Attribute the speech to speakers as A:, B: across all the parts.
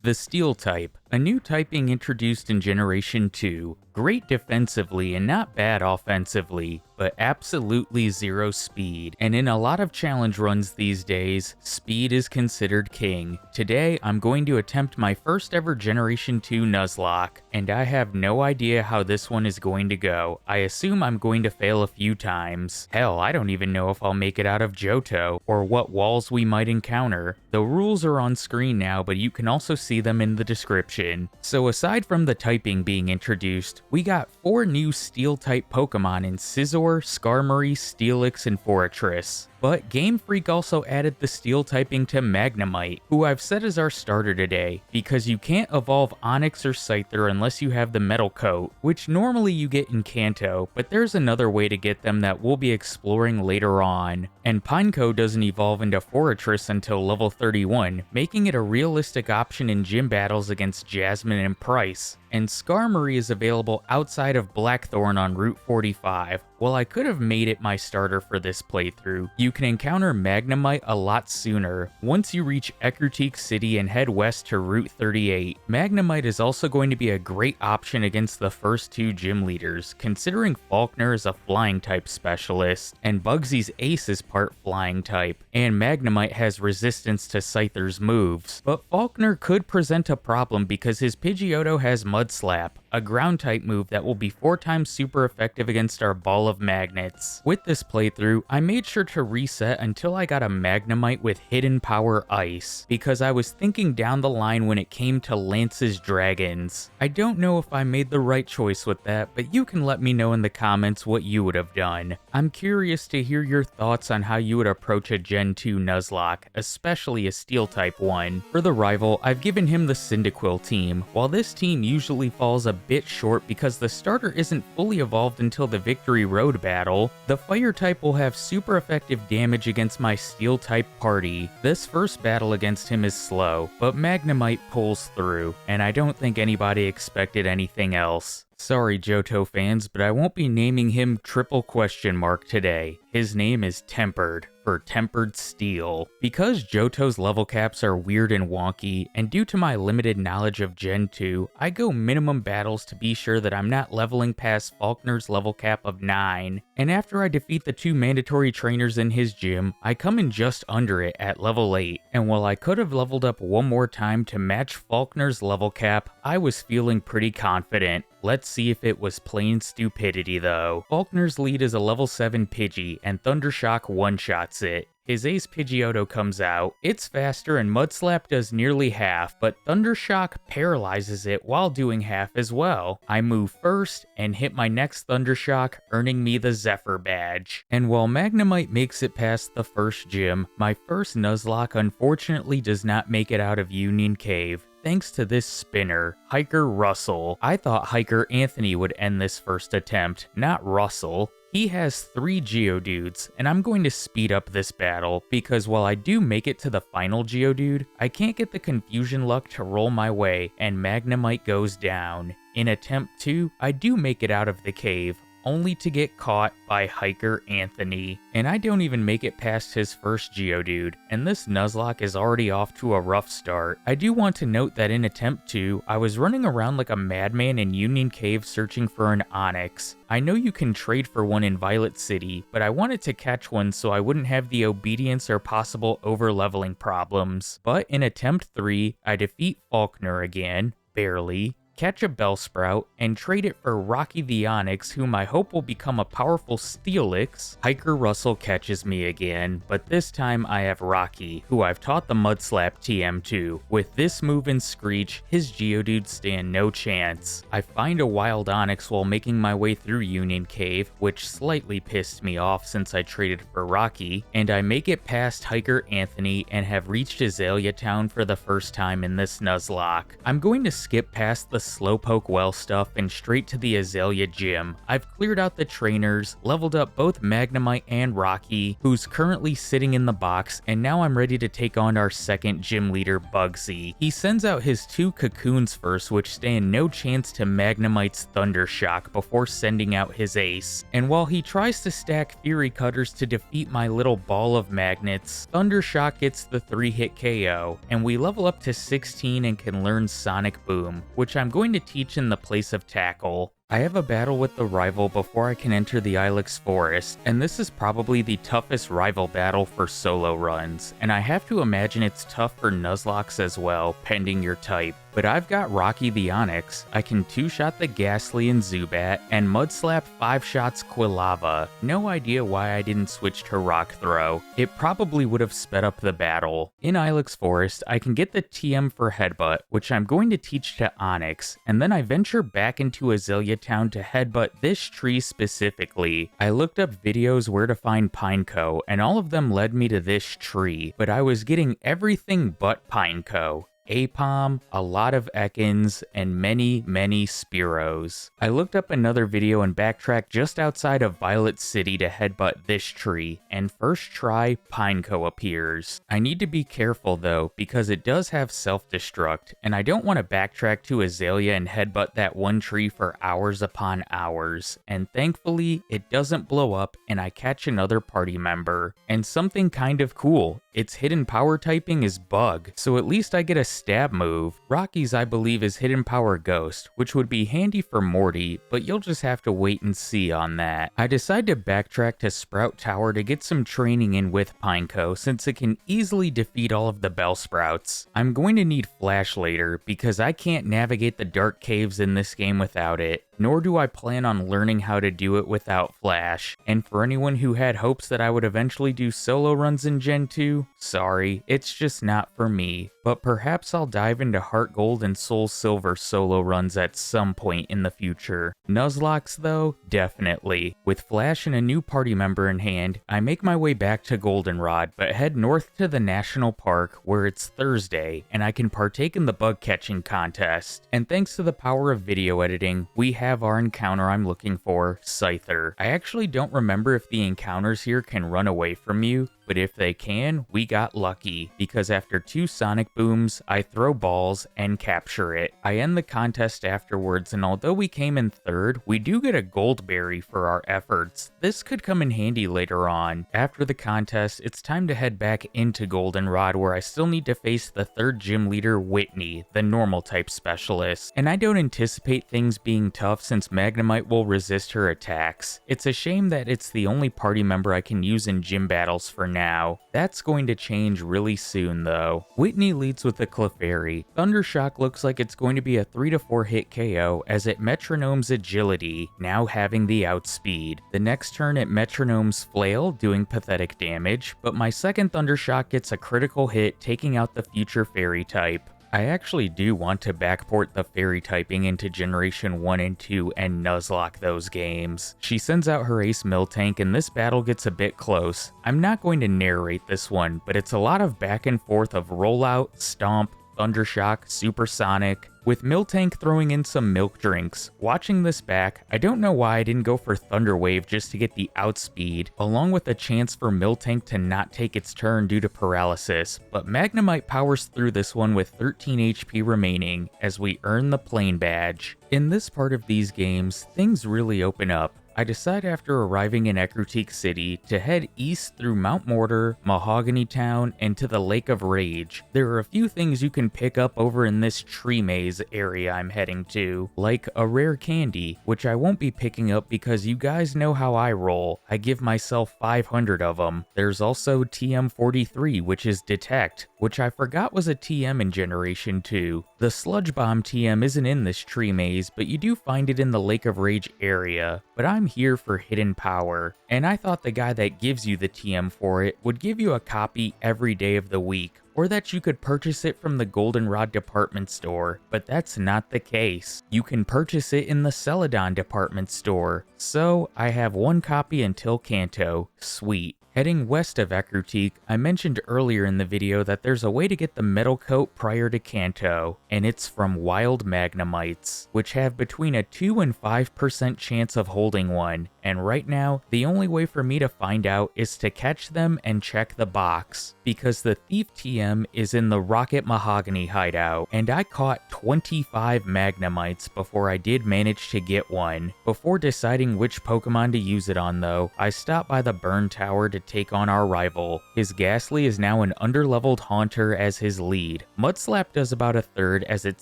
A: The Steel type, a new typing introduced in Generation 2, great defensively and not bad offensively, but absolutely zero speed, and in a lot of challenge runs these days, speed is considered king. Today, I'm going to attempt my first ever Generation 2 Nuzlocke, and I have no idea how this one is going to go. I assume I'm going to fail a few times. Hell, I don't even know if I'll make it out of Johto, or what walls we might encounter. The rules are on screen now, but you can also see them in the description. So aside from the typing being introduced, we got 4 new Steel-type Pokemon in Scizor, Skarmory, Steelix, and Forretress. But Game Freak also added the Steel typing to Magnemite, who I've set as our starter today, because you can't evolve Onix or Scyther unless you have the Metal Coat, which normally you get in Kanto, but there's another way to get them that we'll be exploring later on. And Pineco doesn't evolve into Forretress until level 31, making it a realistic option in gym battles against Jasmine and Price. And Skarmory is available outside of Blackthorn on Route 45. While I could have made it my starter for this playthrough, you can encounter Magnemite a lot sooner, once you reach Ecruteak City and head west to Route 38. Magnemite is also going to be a great option against the first 2 gym leaders, considering Falkner is a flying type specialist, and Bugsy's Ace is part flying type, and Magnemite has resistance to Scyther's moves. But Falkner could present a problem because his Pidgeotto has Mud Slap, a ground type move that will be 4 times super effective against our Ball of Magnets. With this playthrough, I made sure to reset until I got a Magnemite with Hidden Power Ice, because I was thinking down the line when it came to Lance's Dragons. I don't know if I made the right choice with that, but you can let me know in the comments what you would have done. I'm curious to hear your thoughts on how you would approach a Gen 2 Nuzlocke, especially a Steel type one. For the rival, I've given him the Cyndaquil team. While this team usually falls a bit short because the starter isn't fully evolved until the Victory Road battle, the Fire type will have super effective damage against my Steel type party. This first battle against him is slow, but Magnemite pulls through, and I don't think anybody expected anything else. Sorry Johto fans, but I won't be naming him triple question mark today. His name is Tempered, for Tempered Steel. Because Johto's level caps are weird and wonky, and due to my limited knowledge of Gen 2, I go minimum battles to be sure that I'm not leveling past Falkner's level cap of 9. And after I defeat the 2 mandatory trainers in his gym, I come in just under it at level 8. And while I could have leveled up one more time to match Falkner's level cap, I was feeling pretty confident. Let's see if it was plain stupidity though. Falkner's lead is a level 7 Pidgey, and Thundershock one-shots it. His Ace Pidgeotto comes out. It's faster and Mudslap does nearly half, but Thundershock paralyzes it while doing half as well. I move first and hit my next Thundershock, earning me the Zephyr badge. And while Magnemite makes it past the first gym, my first Nuzlocke unfortunately does not make it out of Union Cave. Thanks to this spinner, Hiker Russell. I thought Hiker Anthony would end this first attempt, not Russell. He has 3 Geodudes, and I'm going to speed up this battle, because while I do make it to the final Geodude, I can't get the Confusion luck to roll my way, and Magnemite goes down. In attempt 2, I do make it out of the cave, only to get caught by Hiker Anthony. And I don't even make it past his first Geodude, and this Nuzlocke is already off to a rough start. I do want to note that in attempt 2, I was running around like a madman in Union Cave searching for an Onix. I know you can trade for one in Violet City, but I wanted to catch one so I wouldn't have the obedience or possible over-leveling problems. But in attempt 3, I defeat Falkner again, barely, catch a Bellsprout, and trade it for Rocky the Onix, whom I hope will become a powerful Steelix. Hiker Russell catches me again, but this time I have Rocky, who I've taught the Mudslap TM to. With this move and Screech, his Geodudes stand no chance. I find a Wild Onix while making my way through Union Cave, which slightly pissed me off since I traded for Rocky, and I make it past Hiker Anthony and have reached Azalea Town for the first time in this Nuzlocke. I'm going to skip past the Slowpoke well stuff and straight to the Azalea gym. I've cleared out the trainers, leveled up both Magnemite and Rocky, who's currently sitting in the box, and now I'm ready to take on our second gym leader, Bugsy. He sends out his 2 cocoons first, which stand no chance to Magnemite's Thunder Shock before sending out his ace. And while he tries to stack Fury Cutters to defeat my little ball of magnets, Thunder Shock gets the 3-hit KO, and we level up to 16 and can learn Sonic Boom, which I'm going to teach in the place of Tackle. I have a battle with the rival before I can enter the Ilex Forest, and this is probably the toughest rival battle for solo runs, and I have to imagine it's tough for Nuzlocks as well, pending your type. But I've got Rocky the Onyx, I can 2-shot the Ghastly and Zubat, and Mudslap 5 shots Quilava. No idea why I didn't switch to Rock Throw. It probably would have sped up the battle. In Ilex Forest, I can get the TM for Headbutt, which I'm going to teach to Onyx, and then I venture back into Azalea Town to headbutt this tree specifically. I looked up videos where to find Pineco, and all of them led me to this tree, but I was getting everything but Pineco. Apom, a lot of Ekans, and many Spearows. I looked up another video and backtracked just outside of Violet City to headbutt this tree, and first try, Pineco appears. I need to be careful though, because it does have self-destruct, and I don't want to backtrack to Azalea and headbutt that one tree for hours upon hours, and thankfully, it doesn't blow up and I catch another party member. And something kind of cool, its hidden power typing is Bug, so at least I get a stab move. Rocky's I believe is hidden power Ghost, which would be handy for Morty, but you'll just have to wait and see on that. I decide to backtrack to Sprout Tower to get some training in with Pineco since it can easily defeat all of the Bellsprouts. I'm going to need Flash later because I can't navigate the dark caves in this game without it. Nor do I plan on learning how to do it without Flash. And for anyone who had hopes that I would eventually do solo runs in Gen 2, sorry, it's just not for me. But perhaps I'll dive into Heart Gold and Soul Silver solo runs at some point in the future. Nuzlocke though, definitely. With Flash and a new party member in hand, I make my way back to Goldenrod, but head north to the National Park where it's Thursday, and I can partake in the bug catching contest. And thanks to the power of video editing, we have our encounter I'm looking for, Scyther. I actually don't remember if the encounters here can run away from you, but if they can, we got lucky, because after 2 Sonic Booms, I throw balls and capture it. I end the contest afterwards, and although we came in 3rd, we do get a gold berry for our efforts. This could come in handy later on. After the contest, it's time to head back into Goldenrod, where I still need to face the 3rd gym leader, Whitney, the normal type specialist. And I don't anticipate things being tough since Magnemite will resist her attacks. It's a shame that it's the only party member I can use in gym battles for now. That's going to change really soon though. Whitney leads with the Clefairy. Thundershock looks like it's going to be a 3 to 4 hit KO as it metronomes Agility, now having the outspeed. The next turn it metronomes Flail, doing pathetic damage, but my second Thundershock gets a critical hit, taking out the future Fairy type. I actually do want to backport the Fairy typing into Generation 1 and 2 and Nuzlocke those games. She sends out her ace Miltank and this battle gets a bit close. I'm not going to narrate this one, but it's a lot of back and forth of Rollout, Stomp, Thundershock, Supersonic, with Miltank throwing in some milk drinks. Watching this back, I don't know why I didn't go for Thunder Wave just to get the outspeed, along with a chance for Miltank to not take its turn due to paralysis, but Magnemite powers through this one with 13 HP remaining as we earn the Plane Badge. In this part of these games, things really open up. I decide after arriving in Ecruteak City to head east through Mount Mortar, Mahogany Town, and to the Lake of Rage. There are a few things you can pick up over in this tree maze area I'm heading to, like a rare candy, which I won't be picking up because you guys know how I roll. I give myself 500 of them. There's also TM43, which is Detect, which I forgot was a TM in Generation 2. The Sludge Bomb TM isn't in this tree maze, but you do find it in the Lake of Rage area. But I'm here for hidden power, and I thought the guy that gives you the TM for it would give you a copy every day of the week, or that you could purchase it from the Goldenrod department store, but that's not the case. You can purchase it in the Celadon department store, so I have one copy until Kanto. Sweet. Heading west of Ecruteak, I mentioned earlier in the video that there's a way to get the metal coat prior to Kanto, and it's from wild Magnemites, which have between a 2 and 5% chance of holding one, and right now, the only way for me to find out is to catch them and check the box, because the Thief TM is in the Rocket Mahogany hideout, and I caught 25 Magnemites before I did manage to get one. Before deciding which Pokemon to use it on though, I stopped by the Burn Tower to take on our rival. His Ghastly is now an underleveled Haunter as his lead. Mudslap does about a third as it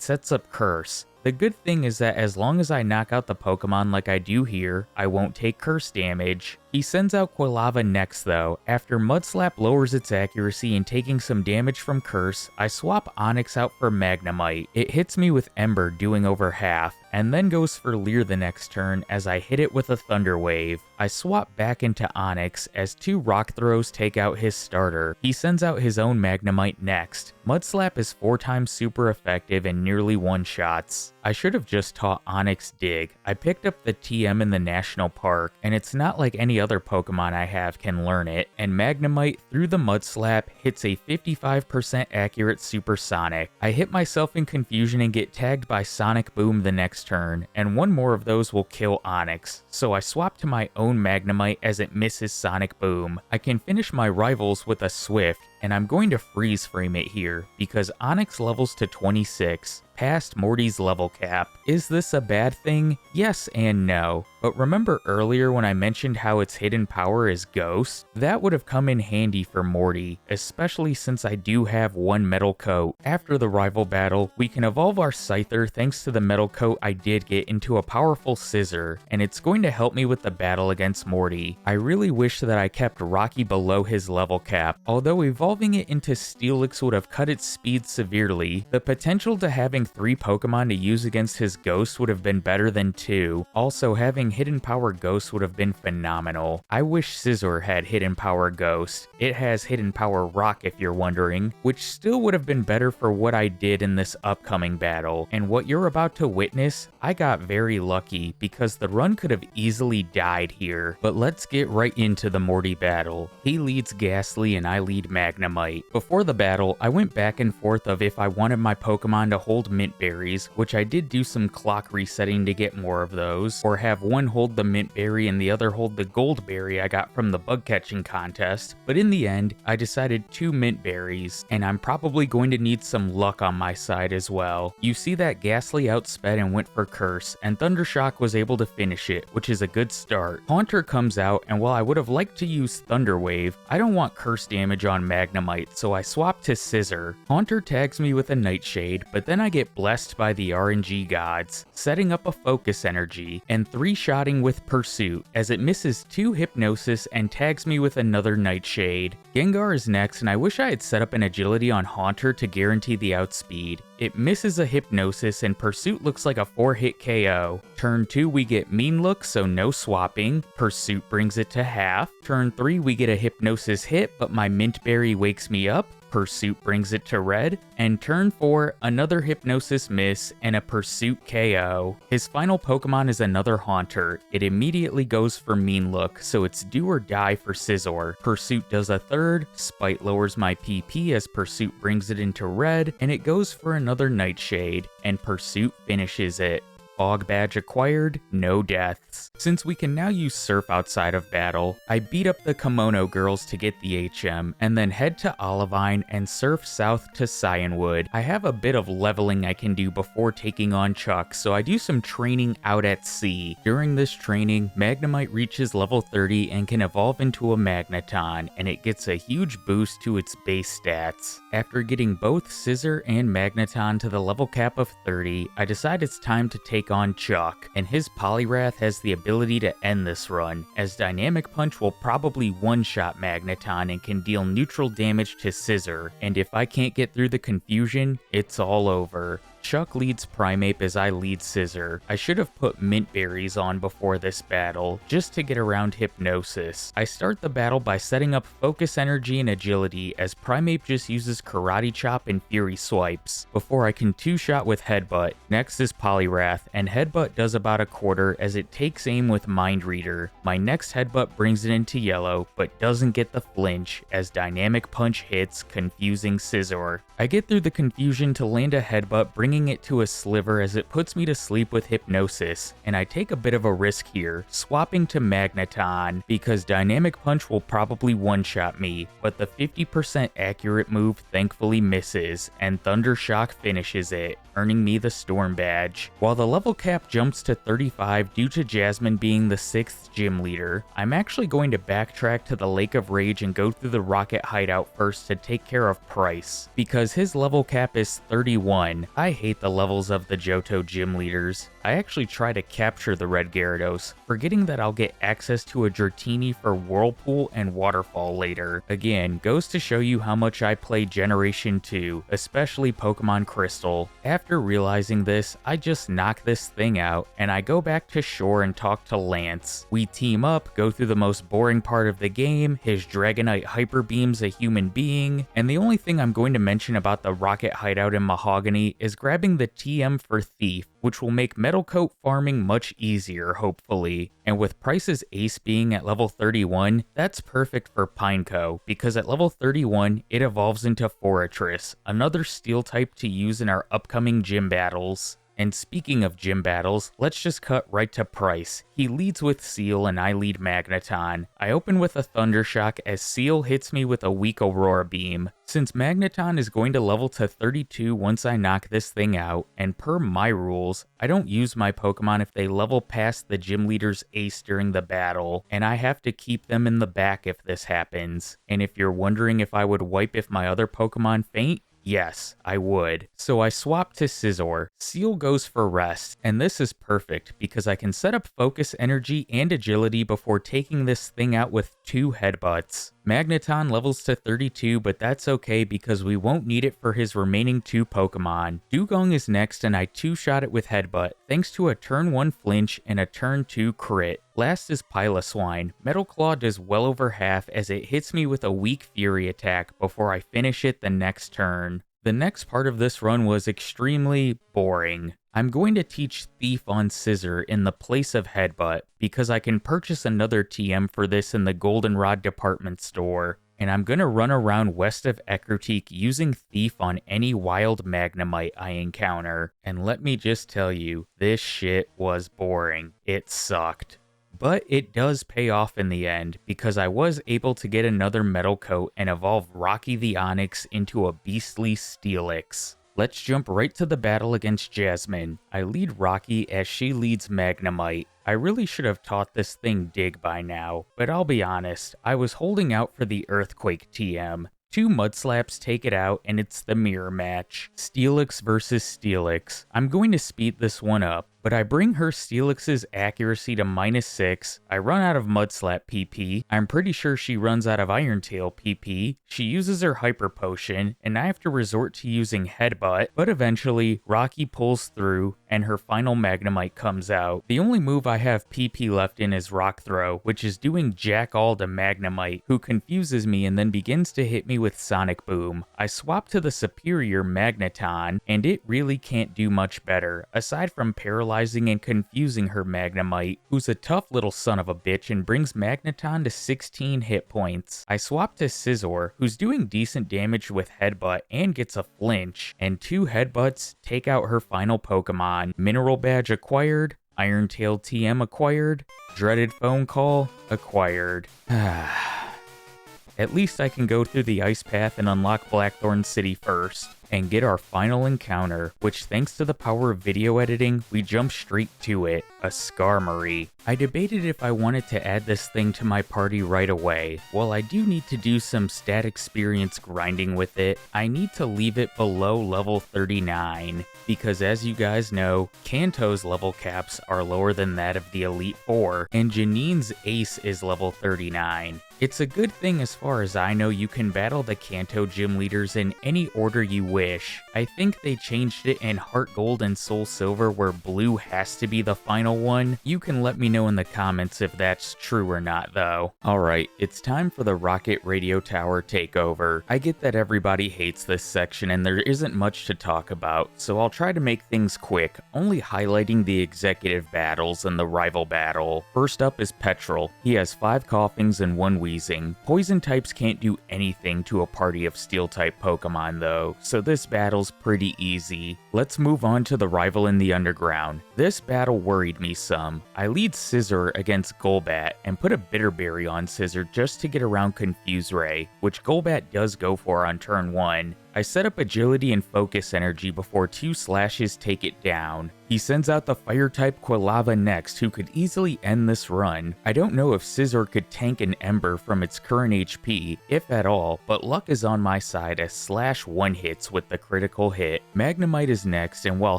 A: sets up Curse. The good thing is that as long as I knock out the Pokemon like I do here, I won't take Curse damage. He sends out Quilava next though. After Mudslap lowers its accuracy and taking some damage from Curse, I swap Onix out for Magnemite. It hits me with Ember doing over half, and then goes for Leer the next turn as I hit it with a Thunder Wave. I swap back into Onix as 2 Rock Throws take out his starter. He sends out his own Magnemite next. Mudslap is 4 times super effective and nearly one-shots. I should have just taught Onix Dig. I picked up the TM in the National Park, and it's not like any other Pokemon I have can learn it, and Magnemite through the Mudslap hits a 55% accurate Supersonic. I hit myself in confusion and get tagged by Sonic Boom the next turn, and one more of those will kill Onix, so I swap to my own Magnemite as it misses Sonic Boom. I can finish my rivals with a Swift, and I'm going to freeze frame it here, because Onix levels to 26, past Morty's level cap. Is this a bad thing? Yes and no. But remember earlier when I mentioned how its hidden power is Ghost? That would have come in handy for Morty, especially since I do have one metal coat. After the rival battle, we can evolve our Scyther thanks to the metal coat I did get into a powerful Scissor, and it's going to help me with the battle against Morty. I really wish that I kept Rocky below his level cap, although evolving it into Steelix would have cut its speed severely. The potential to having 3 Pokemon to use against his Ghost would have been better than 2. Also, having Hidden Power Ghost would have been phenomenal. I wish Scizor had Hidden Power Ghost. It has Hidden Power Rock if you're wondering, which still would have been better for what I did in this upcoming battle. And what you're about to witness, I got very lucky because the run could have easily died here. But let's get right into the Morty battle. He leads Ghastly and I lead Magnemite. Before the battle, I went back and forth of if I wanted my Pokemon to hold Mint Berries, which I did do some clock resetting to get more of those, or have one hold the Mint Berry and the other hold the Gold Berry I got from the bug catching contest, but in the end, I decided 2 Mint Berries, and I'm probably going to need some luck on my side as well. You see that Ghastly outsped and went for Curse, and Thundershock was able to finish it, which is a good start. Haunter comes out, and while I would have liked to use Thunder Wave, I don't want Curse damage on Magnemite, so I swap to Scissor. Haunter tags me with a Nightshade, but then I get blessed by the RNG gods, setting up a Focus Energy, and 3-shotting with Pursuit, as it misses 2 Hypnosis and tags me with another Nightshade. Gengar is next, and I wish I had set up an Agility on Haunter to guarantee the outspeed. It misses a Hypnosis, and Pursuit looks like a 4-hit KO. Turn 2 we get Mean Look, so no swapping. Pursuit brings it to half. Turn 3 we get a Hypnosis hit, but my Mint Berry wakes me up. Pursuit brings it to red, and turn 4, another Hypnosis miss, and a Pursuit KO. His final Pokemon is another Haunter. It immediately goes for Mean Look, so it's do or die for Scizor. Pursuit does a third, Spite lowers my PP as Pursuit brings it into red, and it goes for another Nightshade, and Pursuit finishes it. Fog Badge acquired, no deaths. Since we can now use Surf outside of battle, I beat up the Kimono girls to get the HM, and then head to Olivine and surf south to Cyanwood. I have a bit of leveling I can do before taking on Chuck, so I do some training out at sea. During this training, Magnemite reaches level 30 and can evolve into a Magneton, and it gets a huge boost to its base stats. After getting both Scizor and Magneton to the level cap of 30, I decide it's time to take on Chuck, and his Poliwrath has the ability to end this run, as Dynamic Punch will probably one-shot Magneton and can deal neutral damage to Scizor, and if I can't get through the confusion, it's all over. Chuck leads Primeape as I lead Scizor. I should have put Mint Berries on before this battle, just to get around Hypnosis. I start the battle by setting up Focus Energy and Agility as Primeape just uses Karate Chop and Fury Swipes, before I can 2-shot with Headbutt. Next is Poliwrath, and Headbutt does about a quarter as it takes aim with Mind Reader. My next Headbutt brings it into yellow, but doesn't get the flinch as Dynamic Punch hits, confusing Scizor. I get through the confusion to land a Headbutt, bringing it to a Sliver as it puts me to sleep with Hypnosis, and I take a bit of a risk here, swapping to Magneton, because Dynamic Punch will probably one-shot me, but the 50% accurate move thankfully misses, and Thunder Shock finishes it, earning me the Storm Badge. While the level cap jumps to 35 due to Jasmine being the 6th gym leader, I'm actually going to backtrack to the Lake of Rage and go through the Rocket Hideout first to take care of Price, because his level cap is 31. I hate the levels of the Johto gym leaders. I actually try to capture the red Gyarados, forgetting that I'll get access to a Dratini for Whirlpool and Waterfall later. Again, goes to show you how much I play Generation 2, especially Pokemon Crystal. After realizing this, I just knock this thing out, and I go back to shore and talk to Lance. We team up, go through the most boring part of the game, his Dragonite Hyper Beams a human being, and the only thing I'm going to mention about the Rocket Hideout in Mahogany is grabbing the TM for Thief, which will make Metal Coat farming much easier, hopefully. And with Price's Ace being at level 31, that's perfect for Pineco, because at level 31, it evolves into Forretress, another steel type to use in our upcoming gym battles. And speaking of gym battles, let's just cut right to Price. He leads with Seal and I lead Magneton. I open with a Thunder Shock as Seal hits me with a weak Aurora Beam. Since Magneton is going to level to 32 once I knock this thing out, and per my rules, I don't use my Pokemon if they level past the gym leader's Ace during the battle, and I have to keep them in the back if this happens. And if you're wondering if I would wipe if my other Pokemon faint, yes, I would. So I swap to Scizor. Seal goes for Rest, and this is perfect because I can set up Focus Energy and Agility before taking this thing out with 2 Headbutts. Magneton levels to 32, but that's okay because we won't need it for his remaining 2 Pokemon. Dugong is next and I 2-shot it with Headbutt, thanks to a turn 1 flinch and a turn 2 crit. Last is Piloswine. Metal Claw does well over half as it hits me with a weak Fury attack before I finish it the next turn. The next part of this run was extremely boring. I'm going to teach Thief on Scizor in the place of Headbutt, because I can purchase another TM for this in the Goldenrod department store, and I'm going to run around west of Ecruteak using Thief on any wild Magnemite I encounter. And let me just tell you, this shit was boring. It sucked. But it does pay off in the end, because I was able to get another Metal Coat and evolve Rocky the Onyx into a beastly Steelix. Let's jump right to the battle against Jasmine. I lead Rocky as she leads Magnemite. I really should have taught this thing Dig by now, but I'll be honest, I was holding out for the Earthquake TM. 2 Mudslaps take it out, and it's the mirror match. Steelix versus Steelix. I'm going to speed this one up, but I bring her Steelix's accuracy to -6, I run out of Mudslap PP, I'm pretty sure she runs out of Iron Tail PP, she uses her Hyper Potion, and I have to resort to using Headbutt, but eventually, Rocky pulls through, and her final Magnemite comes out. The only move I have PP left in is Rock Throw, which is doing jack all to Magnemite, who confuses me and then begins to hit me with Sonic Boom. I swap to the superior Magneton, and it really can't do much better, aside from paralyzing and confusing her Magnemite, who's a tough little son of a bitch and brings Magneton to 16 hit points. I swap to Scizor, who's doing decent damage with Headbutt and gets a flinch, and 2 Headbutts take out her final Pokemon. Mineral Badge acquired, Iron Tail TM acquired, Dreaded Phone Call acquired. At least I can go through the Ice Path and unlock Blackthorn City first, and get our final encounter, which thanks to the power of video editing, we jump straight to it, a Skarmory. I debated if I wanted to add this thing to my party right away. While I do need to do some stat experience grinding with it, I need to leave it below level 39, because as you guys know, Kanto's level caps are lower than that of the Elite Four, and Janine's Ace is level 39. It's a good thing as far as I know you can battle the Kanto gym leaders in any order you wish, wish. I think they changed it in Heart Gold and Soul Silver where blue has to be the final one. You can let me know in the comments if that's true or not though. Alright, it's time for the Rocket Radio Tower takeover. I get that everybody hates this section and there isn't much to talk about, so I'll try to make things quick, only highlighting the executive battles and the rival battle. First up is Petrel. He has 5 Coughings and 1 Wheezing. Poison types can't do anything to a party of Steel-type Pokemon though, so this battle's pretty easy. Let's move on to the rival in the underground. This battle worried me some. I lead Scizor against Golbat and put a Bitter Berry on Scizor just to get around Confuse Ray, which Golbat does go for on turn 1. I set up Agility and Focus Energy before 2 slashes take it down. He sends out the Fire-type Quilava next, who could easily end this run. I don't know if Scizor could tank an Ember from its current HP, if at all, but luck is on my side as Slash 1 hits with the critical hit. Magnemite is next, and while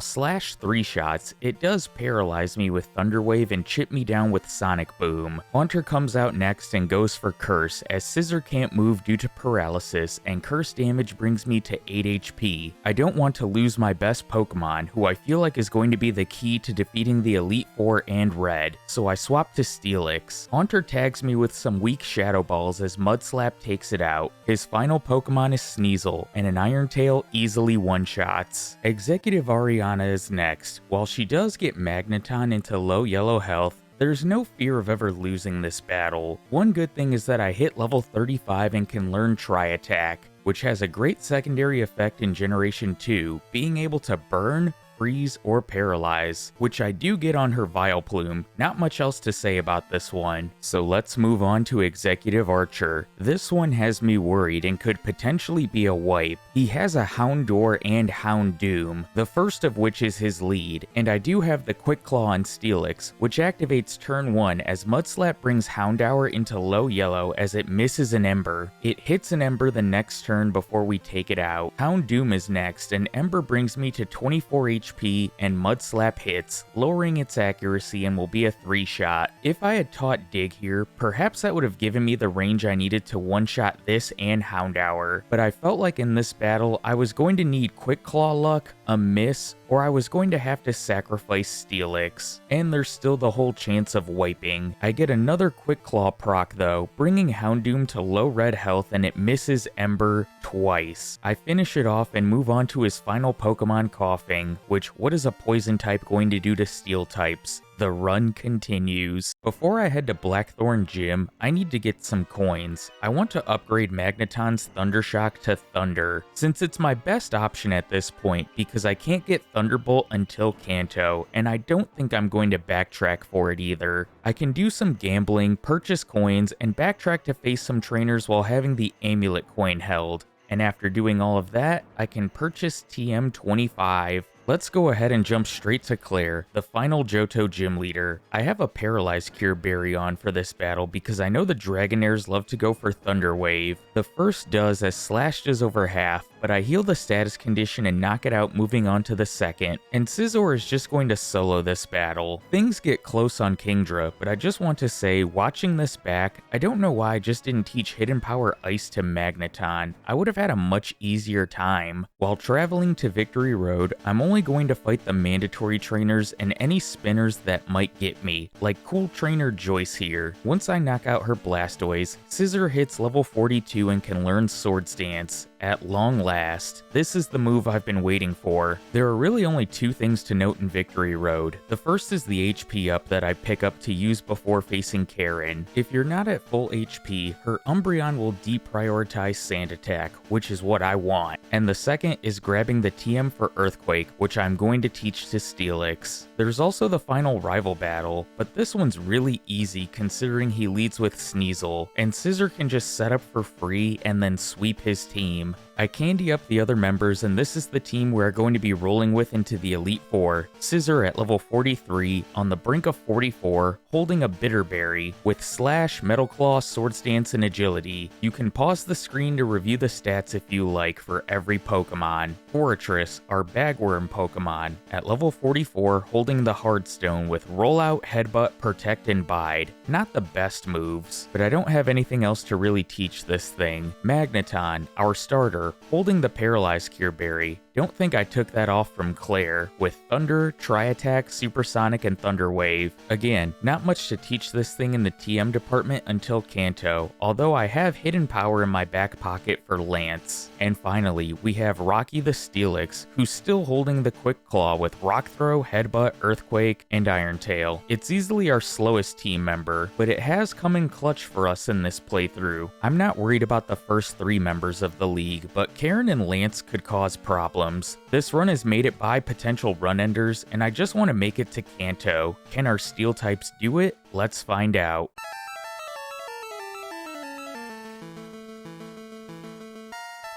A: Slash 3 shots, it does paralyze me with Thunder Wave and chip me down with Sonic Boom. Haunter comes out next and goes for Curse, as Scizor can't move due to paralysis, and Curse damage brings me to 8 HP. I don't want to lose my best Pokemon, who I feel like is going to be the key to defeating the Elite Four and Red, so I swap to Steelix. Haunter tags me with some weak Shadow Balls as Mudslap takes it out. His final Pokemon is Sneasel, and an Iron Tail easily one-shots. Executive Ariana is next. While she does get Magneton into low yellow health, there's no fear of ever losing this battle. One good thing is that I hit level 35 and can learn Tri-Attack, which has a great secondary effect in Generation 2, being able to burn, freeze, or paralyze, which I do get on her Vileplume. Not much else to say about this one. So let's move on to Executive Archer. This one has me worried and could potentially be a wipe. He has a Houndour and Houndoom, the first of which is his lead, and I do have the Quick Claw on Steelix, which activates turn 1 as Mudslap brings Houndour into low yellow as it misses an Ember. It hits an Ember the next turn before we take it out. Houndoom is next, and Ember brings me to 24 HP and Mudslap hits, lowering its accuracy and will be a 3-shot. If I had taught Dig here, perhaps that would have given me the range I needed to one-shot this and Houndour, but I felt like in this battle I was going to need Quick Claw luck, a miss, or I was going to have to sacrifice Steelix. And there's still the whole chance of wiping. I get another Quick Claw proc though, bringing Houndoom to low red health and it misses Ember twice. I finish it off and move on to his final Pokemon Coughing, which what is a poison type going to do to steel types? The run continues. Before I head to Blackthorn Gym, I need to get some coins. I want to upgrade Magneton's Thundershock to Thunder, since it's my best option at this point because I can't get Thunderbolt until Kanto, and I don't think I'm going to backtrack for it either. I can do some gambling, purchase coins, and backtrack to face some trainers while having the Amulet coin held. And after doing all of that, I can purchase TM25. Let's go ahead and jump straight to Claire, the final Johto gym leader. I have a Paralyzed Cure Berry on for this battle because I know the Dragonairs love to go for Thunder Wave. The first does as Slash does over half, but I heal the status condition and knock it out, moving on to the second. And Scizor is just going to solo this battle. Things get close on Kingdra, but I just want to say, watching this back, I don't know why I just didn't teach Hidden Power Ice to Magneton. I would have had a much easier time. While traveling to Victory Road, I'm only going to fight the mandatory trainers and any spinners that might get me, like Cool Trainer Joyce here. Once I knock out her Blastoise, Scizor hits level 42 and can learn Swords Dance. At long last. This is the move I've been waiting for. There are really only 2 things to note in Victory Road. The first is the HP up that I pick up to use before facing Karen. If you're not at full HP, her Umbreon will deprioritize Sand Attack, which is what I want. And the second is grabbing the TM for Earthquake, which I'm going to teach to Steelix. There's also the final rival battle, but this one's really easy considering he leads with Sneasel, and Scizor can just set up for free and then sweep his team. I candy up the other members, and this is the team we're going to be rolling with into the Elite Four. Scizor at level 43, on the brink of 44, holding a Bitter Berry, with Slash, Metal Claw, Swords Dance, and Agility. You can pause the screen to review the stats if you like for every Pokemon. Forretress, our Bagworm Pokemon, at level 44, holding the Hardstone with Rollout, Headbutt, Protect, and Bide. Not the best moves, but I don't have anything else to really teach this thing. Magneton, our Star starter, holding the Paralyzed Cure Berry. Don't think I took that off from Claire, with Thunder, Tri-Attack, Supersonic, and Thunder Wave. Again, not much to teach this thing in the TM department until Kanto, although I have Hidden Power in my back pocket for Lance. And finally, we have Rocky the Steelix, who's still holding the Quick Claw with Rock Throw, Headbutt, Earthquake, and Iron Tail. It's easily our slowest team member, but it has come in clutch for us in this playthrough. I'm not worried about the first 3 members of the league, but Karen and Lance could cause problems. This run has made it by potential run enders, and I just want to make it to Kanto. Can our steel types do it? Let's find out.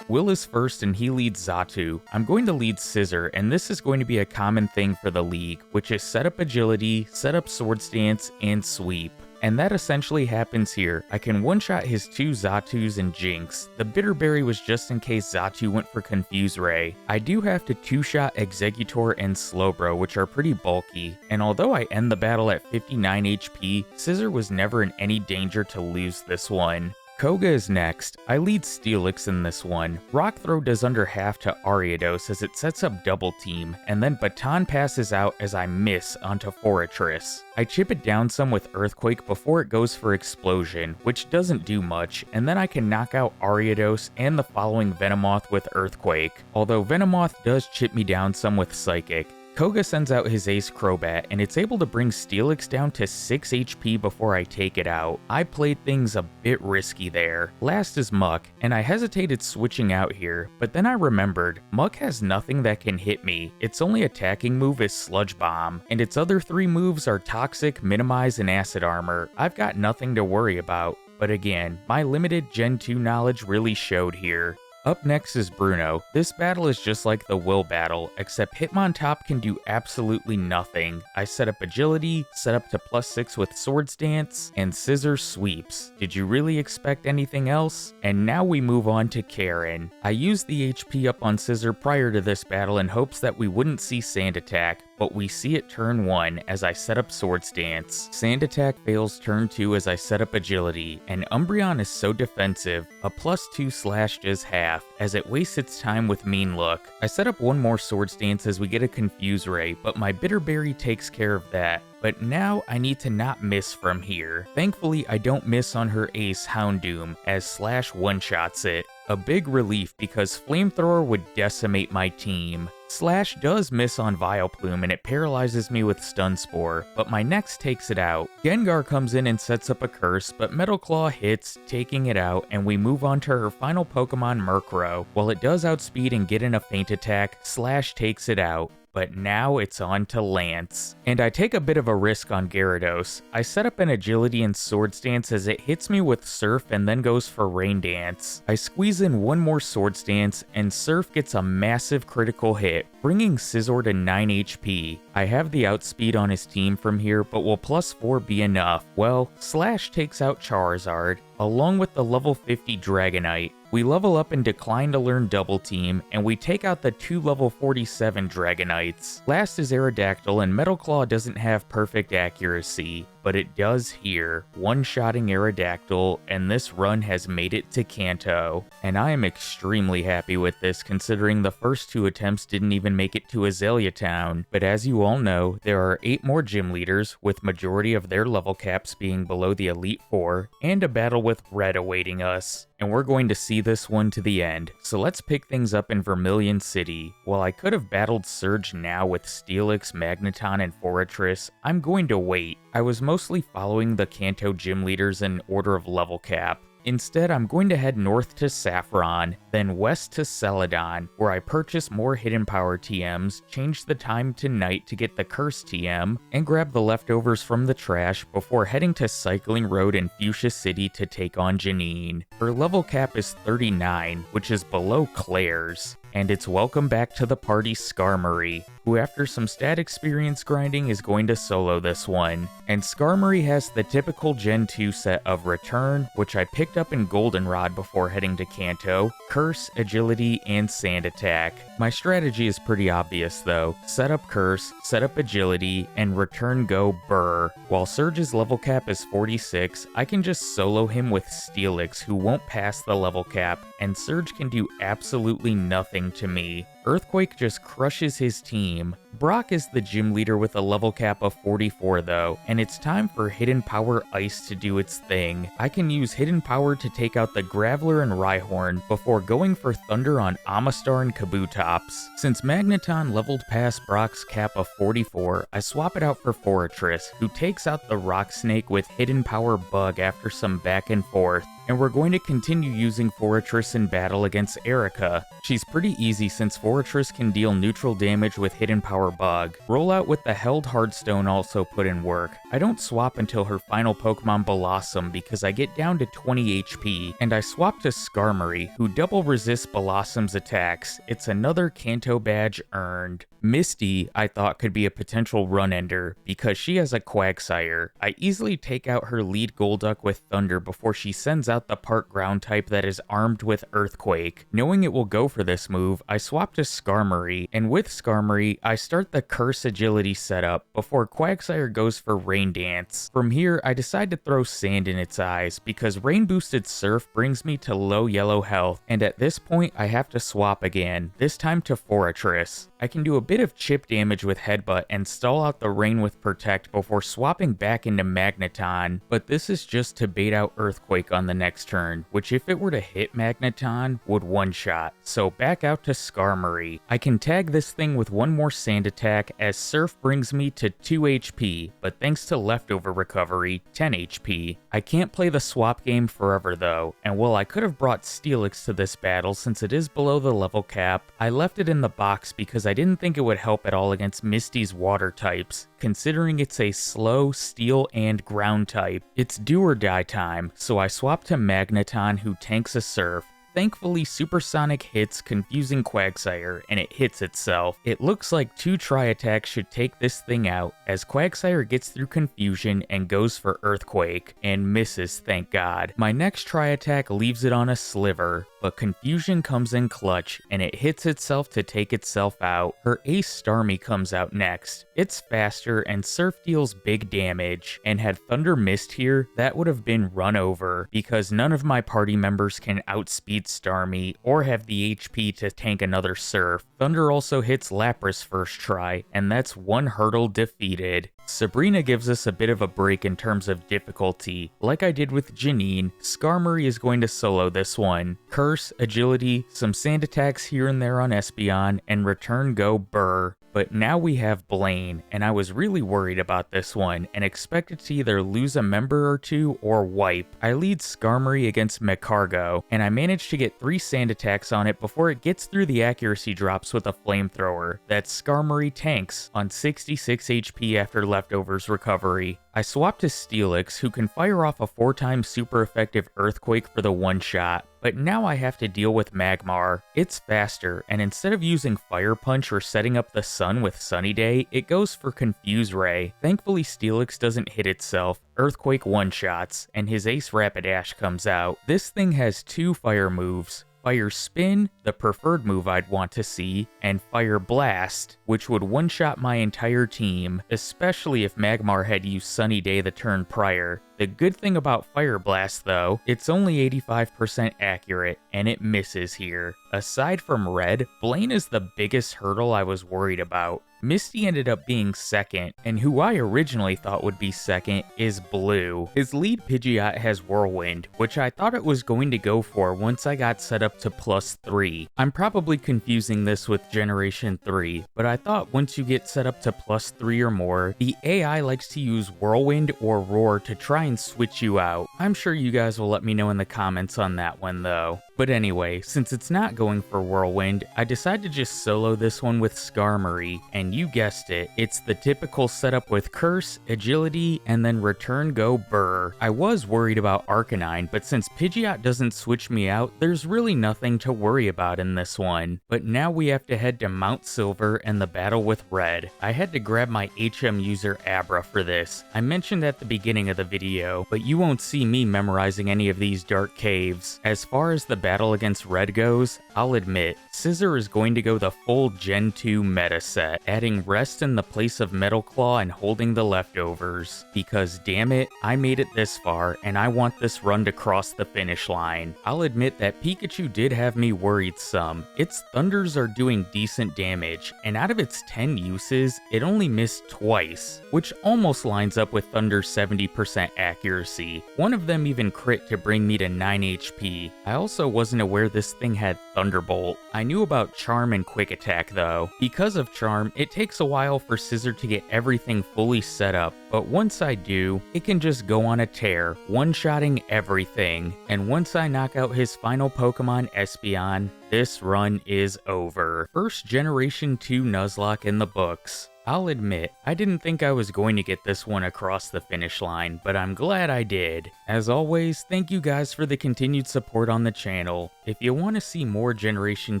A: Will is first and he leads Xatu. I'm going to lead Scissor, and this is going to be a common thing for the league, which is set up agility, set up sword stance, and sweep. And that essentially happens here. I can one-shot his 2 Xatus and Jinx. The Bitterberry was just in case Xatu went for Confuse Ray. I do have to 2-shot Exeggutor and Slowbro, which are pretty bulky. And although I end the battle at 59 HP, Scissor was never in any danger to lose this one. Koga is next. I lead Steelix in this one. Rock Throw does under half to Ariados as it sets up double team, and then Baton passes out as I miss onto Forretress. I chip it down some with Earthquake before it goes for Explosion, which doesn't do much, and then I can knock out Ariados and the following Venomoth with Earthquake, although Venomoth does chip me down some with Psychic. Koga sends out his Ace Crobat, and it's able to bring Steelix down to 6 HP before I take it out. I played things a bit risky there. Last is Muck, and I hesitated switching out here, but then I remembered, Muck has nothing that can hit me. Its only attacking move is Sludge Bomb, and its other 3 moves are Toxic, Minimize, and Acid Armor. I've got nothing to worry about. But again, my limited Gen 2 knowledge really showed here. Up next is Bruno. This battle is just like the Will battle, except Hitmontop can do absolutely nothing. I set up agility, set up to +6 with Sword Stance, and Scissor sweeps. Did you really expect anything else? And now we move on to Karen. I used the HP up on Scissor prior to this battle in hopes that we wouldn't see Sand Attack, but we see it turn 1 as I set up Sword Stance. Sand Attack fails turn 2 as I set up agility, and Umbreon is so defensive, a +2 slash does half, as it wastes its time with Mean Look. I set up one more Sword Stance as we get a Confuse Ray, but my Bitterberry takes care of that. But now I need to not miss from here. Thankfully, I don't miss on her ace Houndoom, as Slash one-shots it. A big relief because Flamethrower would decimate my team. Slash does miss on Vileplume and it paralyzes me with Stun Spore, but my next takes it out. Gengar comes in and sets up a curse, but Metal Claw hits, taking it out, and we move on to her final Pokemon Murkrow. While it does outspeed and get in a feint attack, Slash takes it out. But now it's on to Lance. And I take a bit of a risk on Gyarados. I set up an agility and sword stance as it hits me with Surf and then goes for Rain Dance. I squeeze in one more sword stance and Surf gets a massive critical hit, bringing Scizor to 9 HP. I have the outspeed on his team from here, but will +4 be enough? Well, Slash takes out Charizard, along with the level 50 Dragonite. We level up and decline to learn Double Team, and we take out the 2 level 47 Dragonites. Last is Aerodactyl, and Metal Claw doesn't have perfect accuracy, but it does here, one-shotting Aerodactyl, and this run has made it to Kanto. And I am extremely happy with this, considering the first 2 attempts didn't even make it to Azalea Town. But as you all know, there are 8 more gym leaders, with majority of their level caps being below the Elite 4, and a battle with Red awaiting us. And we're going to see this one to the end. So let's pick things up in Vermilion City. While I could have battled Surge now with Steelix, Magneton, and Forretress, I'm going to wait. I was mostly following the Kanto gym leaders in order of level cap. Instead, I'm going to head north to Saffron, then west to Celadon, where I purchase more Hidden Power TMs, change the time to night to get the Curse TM, and grab the leftovers from the trash before heading to Cycling Road in Fuchsia City to take on Janine. Her level cap is 39, which is below Claire's. And it's welcome back to the party Skarmory, who after some stat experience grinding is going to solo this one. And Skarmory has the typical Gen 2 set of Return, which I picked up in Goldenrod before heading to Kanto, Curse, Agility, and Sand Attack. My strategy is pretty obvious though. Set up Curse, set up Agility, and Return go Burr. While Surge's level cap is 46, I can just solo him with Steelix, who won't pass the level cap, and Surge can do absolutely nothing to me. Earthquake just crushes his team. Brock is the gym leader with a level cap of 44 though, and it's time for Hidden Power Ice to do its thing. I can use Hidden Power to take out the Graveler and Rhyhorn before going for Thunder on Amistar and Kabutops. Since Magneton leveled past Brock's cap of 44, I swap it out for Forretress, who takes out the Rock Snake with Hidden Power Bug after some back and forth. And we're going to continue using Forretress in battle against Erica. She's pretty easy since Forretress can deal neutral damage with Hidden Power Bug. Rollout with the Held Hardstone also put in work. I don't swap until her final Pokemon Blossom because I get down to 20 HP, and I swap to Skarmory, who double resists Blossom's attacks. It's another Kanto badge earned. Misty, I thought could be a potential run-ender because she has a Quagsire. I easily take out her lead Golduck with Thunder before she sends out the part ground type that is armed with Earthquake. Knowing it will go for this move, I swap to Skarmory, and with Skarmory, I start the Curse Agility setup before Quagsire goes for Rain Dance. From here, I decide to throw Sand in its eyes because Rain Boosted Surf brings me to low yellow health, and at this point, I have to swap again, this time to Forretress. I can do a bit of chip damage with Headbutt and stall out the Rain with Protect before swapping back into Magneton, but this is just to bait out Earthquake on the next turn, which if it were to hit Magneton, would one-shot, so back out to Skarmory. I can tag this thing with one more Sand attack as Surf brings me to 2 HP, but thanks to Leftover Recovery, 10 HP. I can't play the swap game forever though, and while I could have brought Steelix to this battle since it is below the level cap, I left it in the box because I didn't think it would help at all against Misty's water types, considering it's a slow, steel, and ground type. It's do or die time, so I swap to Magneton who tanks a Surf. Thankfully, Supersonic hits confusing Quagsire, and it hits itself. It looks like 2 Tri-Attacks should take this thing out, as Quagsire gets through confusion and goes for Earthquake, and misses, thank God. My next Tri-Attack leaves it on a Sliver, but Confusion comes in clutch, and it hits itself to take itself out. Her Ace Starmie comes out next. It's faster, and Surf deals big damage, and had Thunder missed here, that would have been run over, because none of my party members can outspeed Starmie, or have the HP to tank another Surf. Thunder also hits Lapras first try, and that's one hurdle defeated. Sabrina gives us a bit of a break in terms of difficulty. Like I did with Janine, Skarmory is going to solo this one. Curse, Agility, some Sand attacks here and there on Espeon, and return go Burr. But now we have Blaine, and I was really worried about this one, and expected to either lose a member or two or wipe. I lead Skarmory against Magcargo, and I managed to get 3 Sand attacks on it before it gets through the accuracy drops with a Flamethrower that Skarmory tanks on 66 HP after Leftovers recovery. I swap to Steelix, who can fire off a 4-time super effective Earthquake for the one-shot. But now I have to deal with Magmar. It's faster, and instead of using Fire Punch or setting up the sun with Sunny Day, it goes for Confuse Ray. Thankfully Steelix doesn't hit itself. Earthquake one-shots, and his Ace Rapidash comes out. This thing has 2 fire moves. Fire Spin, the preferred move I'd want to see, and Fire Blast, which would one-shot my entire team, especially if Magmar had used Sunny Day the turn prior. The good thing about Fire Blast though, it's only 85% accurate, and it misses here. Aside from Red, Blaine is the biggest hurdle I was worried about. Misty ended up being second, and who I originally thought would be second is Blue. His lead Pidgeot has Whirlwind, which I thought it was going to go for once I got set up to +3. I'm probably confusing this with Generation 3, but I thought once you get set up to +3 or more, the AI likes to use Whirlwind or Roar to try and switch you out. I'm sure you guys will let me know in the comments on that one though. But anyway, since it's not going for Whirlwind, I decided to just solo this one with Skarmory, and you guessed it, it's the typical setup with Curse, Agility, and then Return Go Burr. I was worried about Arcanine, but since Pidgeot doesn't switch me out, there's really nothing to worry about in this one. But now we have to head to Mount Silver and the battle with Red. I had to grab my HM user Abra for this. I mentioned at the beginning of the video, but you won't see me memorizing any of these dark caves. As far as the battle against Red goes, I'll admit, Scizor is going to go the full Gen 2 meta set, adding Rest in the place of Metal Claw and holding the leftovers, because damn it, I made it this far and I want this run to cross the finish line. I'll admit that Pikachu did have me worried some. Its Thunders are doing decent damage, and out of its 10 uses, it only missed twice, which almost lines up with Thunder's 70% accuracy. One of them even crit to bring me to 9 HP. I also wasn't aware this thing had Thunderbolt. I knew about Charm and Quick Attack though. Because of Charm, it takes a while for Scizor to get everything fully set up, but once I do, it can just go on a tear, one-shotting everything. And once I knock out his final Pokemon, Espeon, this run is over. First Generation 2 Nuzlocke in the books. I'll admit, I didn't think I was going to get this one across the finish line, but I'm glad I did. As always, thank you guys for the continued support on the channel. If you want to see more Generation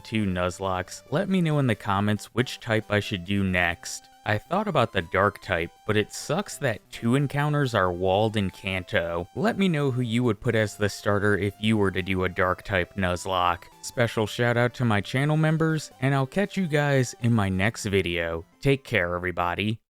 A: 2 Nuzlockes, let me know in the comments which type I should do next. I thought about the Dark type, but it sucks that 2 encounters are walled in Kanto. Let me know who you would put as the starter if you were to do a Dark type Nuzlocke. Special shout out to my channel members, and I'll catch you guys in my next video. Take care, everybody.